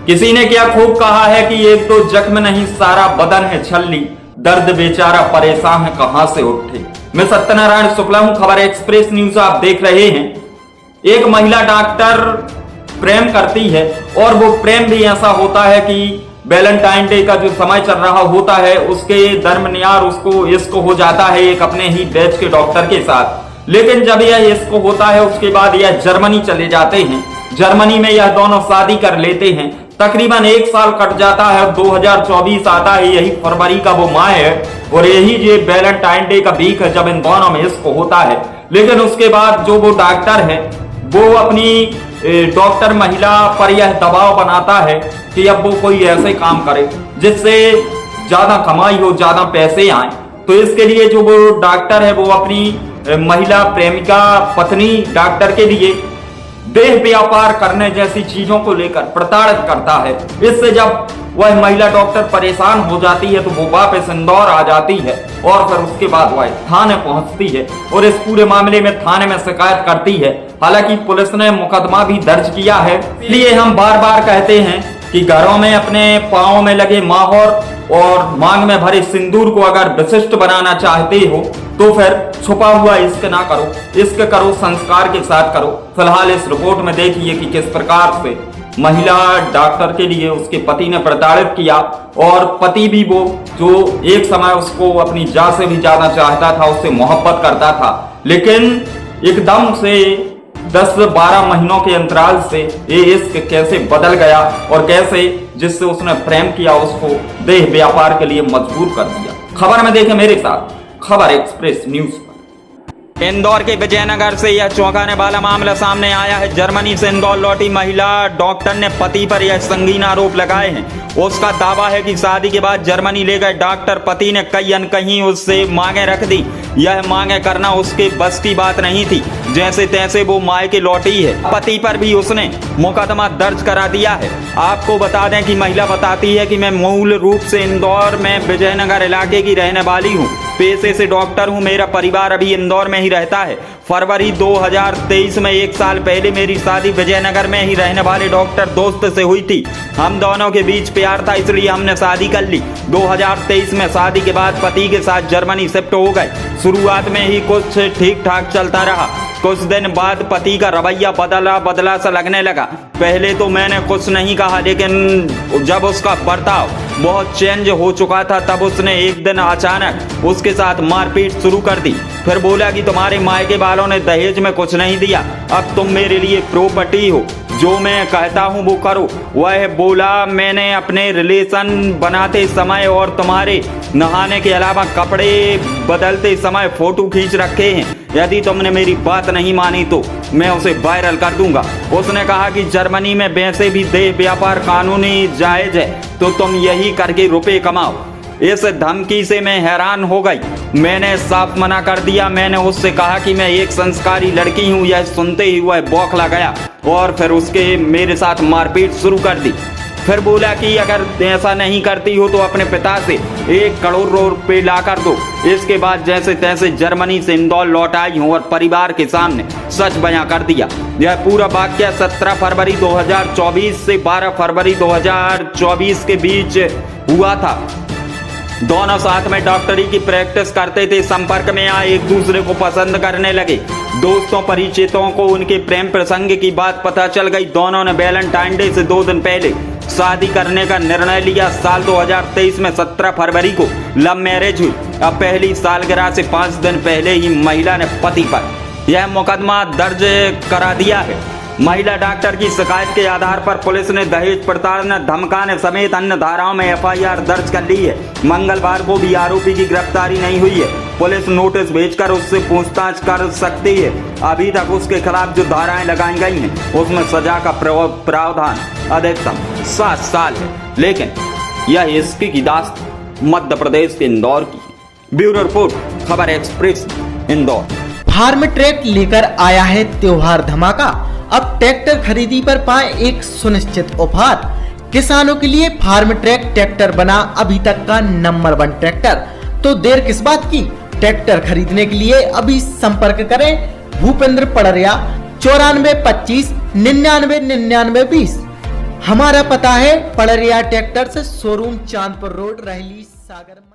किसी ने क्या खूब कहा है कि एक तो जख्म नहीं सारा बदन है छल्ली, दर्द बेचारा परेशान है कहां से उठे। मैं सत्यनारायण शुक्ला हूं, खबर एक्सप्रेस न्यूज आप देख रहे हैं। एक महिला डॉक्टर प्रेम करती है और वो प्रेम भी ऐसा होता है कि वैलेंटाइन डे का जो समय चल रहा होता है उसके दरमियान उसको इश्क हो जाता है एक अपने ही बैच के डॉक्टर के साथ। लेकिन जब यह इश्क होता है उसके बाद यह जर्मनी चले जाते हैं। जर्मनी में यह दोनों शादी कर लेते हैं। तकरीबन 1 साल कट जाता है, 2024 आता है, यही फरवरी का वो माह है और यही ये वैलेंटाइन डे का वीक है जब इन दोनों में इश्क होता है। लेकिन उसके बाद जो वो डॉक्टर है वो अपनी डॉक्टर महिला पर यह दबाव बनाता है कि अब वो कोई ऐसे काम करे जिससे ज्यादा कमाई हो, ज्यादा पैसे आए। तो इसके लिए जो वो डॉक्टर है वो अपनी महिला प्रेमिका पत्नी डॉक्टर के लिए देह व्यापार करने जैसी चीजों को लेकर प्रताड़ित करता है। इससे जब वह महिला डॉक्टर परेशान हो जाती है तो वो वापस इंदौर आ जाती है और फिर उसके बाद वह थाने पहुंचती है और इस पूरे मामले में थाने में शिकायत करती है। हालांकि पुलिस ने मुकदमा भी दर्ज किया है। इसलिए हम बार बार कहते हैं कि घरों में अपने पांव में लगे माहौर और मांग में भरे सिंदूर को अगर विशिष्ट बनाना चाहते हो तो फिर छुपा हुआ इश्क ना करो, इश्क करो संस्कार के साथ करो। फिलहाल इस रिपोर्ट में देखिए कि किस प्रकार से महिला डॉक्टर के लिए उसके पति ने प्रताड़ित किया और पति भी वो जो एक समय उसको अपनी जान से भी ज्यादा चाहता था, उससे मोहब्बत करता था, लेकिन एकदम से 10-12 महीनों के अंतराल से ये इश्क कैसे बदल गया और कैसे जिससे उसने प्रेम किया उसको देह व्यापार के लिए मजबूर कर दिया। खबर में देखें मेरे साथ, खबर एक्सप्रेस न्यूज पर। इंदौर के विजयनगर से यह चौंकाने वाला मामला सामने आया है। जर्मनी से इंदौर लौटी महिला डॉक्टर ने पति पर यह संगीन आरोप लगाए हैं। उसका दावा है कि शादी के बाद जर्मनी ले गए डॉक्टर पति ने कहीं अनकहीं उससे मांगे रख दी। यह मांगे करना उसके बस की बात नहीं थी। जैसे तैसे वो मायके लौटी है। पति पर भी उसने मुकदमा दर्ज करा दिया है। आपको बता दें कि महिला बताती है कि मैं मूल रूप से इंदौर में विजयनगर इलाके की रहने वाली हूँ। पेशे से डॉक्टर हूँ। मेरा परिवार अभी इंदौर में ही रहता है। फरवरी 2023 में 1 साल पहले मेरी शादी विजयनगर में ही रहने वाले डॉक्टर दोस्त से हुई थी। हम दोनों के बीच प्यार था इसलिए हमने शादी कर ली। 2023 में शादी के बाद पति के साथ जर्मनी शिफ्ट हो गए। शुरुआत में ही कुछ ठीक ठाक चलता रहा। कुछ दिन बाद पति का रवैया बदला सा लगने लगा। पहले तो मैंने कुछ नहीं कहा, लेकिन जब उसका बर्ताव बहुत चेंज हो चुका था तब उसने एक दिन अचानक उसके साथ मारपीट शुरू कर दी। फिर बोला कि तुम्हारे मायके वालों ने दहेज में कुछ नहीं दिया, अब तुम मेरे लिए प्रॉपर्टी हो, जो मैं कहता हूँ वो करो। वह बोला मैंने अपने रिलेशन बनाते समय और तुम्हारे नहाने के अलावा कपड़े बदलते समय फोटो खींच रखे हैं। यदि तुमने मेरी बात नहीं मानी तो मैं उसे वायरल कर दूंगा। उसने कहा कि जर्मनी में वैसे भी देह व्यापार कानूनी जायज है, तो तुम यही करके रुपए कमाओ। इस धमकी से मैं हैरान हो गई। मैंने साफ मना कर दिया। मैंने उससे कहा कि मैं एक संस्कारी लड़की हूँ। यह सुनते ही वह बौखला गया और फिर उसके मेरे साथ मारपीट शुरू कर दी। फिर बोला कि अगर ऐसा नहीं करती हो तो अपने पिता से 1 करोड़ रुपए ला कर दो। इसके बाद जैसे तैसे जर्मनी से इंदौर लौट आई हूँ और परिवार के सामने सच बयां कर दिया। यह पूरा वाकया 17 फरवरी 2024 से 12 फरवरी 2024 के बीच हुआ था। दोनों साथ में डॉक्टरी की प्रैक्टिस करते थे। संपर्क में आए, एक दूसरे को पसंद करने लगे। दोस्तों परिचितों को उनके प्रेम प्रसंग की बात पता चल गई। दोनों ने वैलेंटाइन डे से 2 दिन पहले शादी करने का निर्णय लिया। साल 2023 में 17 फरवरी को लव मैरिज हुई। अब पहली सालगिरह से 5 दिन पहले ही महिला ने पति पर यह मुकदमा दर्ज करा दिया है। महिला डॉक्टर की शिकायत के आधार पर पुलिस ने दहेज प्रताड़ना, धमकाने समेत अन्य धाराओं में FIR दर्ज कर ली है। मंगलवार को भी आरोपी की गिरफ्तारी नहीं हुई है। पुलिस नोटिस भेजकर उससे पूछताछ कर सकती है। अभी तक उसके खिलाफ जो धाराएं लगाई गई हैं उसमें सजा का प्रावधान अधिकतम 7 साल है। लेकिन यह इश्क की दास्तान मध्य प्रदेश के इंदौर की। ब्यूरो रिपोर्ट, खबर एक्सप्रेस इंदौर। फार्म ट्रैक लेकर आया है त्योहार धमाका। अब ट्रैक्टर खरीदी पर पाए एक सुनिश्चित ऑफर। किसानों के लिए फार्म ट्रैक ट्रैक्टर बना अभी तक का नंबर 1 ट्रैक्टर। तो देर किस बात की, ट्रैक्टर खरीदने के लिए अभी संपर्क करें भूपेंद्र पड़रिया 94 25 99 99 20। हमारा पता है पड़रिया ट्रैक्टर्स शोरूम, चांदपुर रोड, रहली, सागर।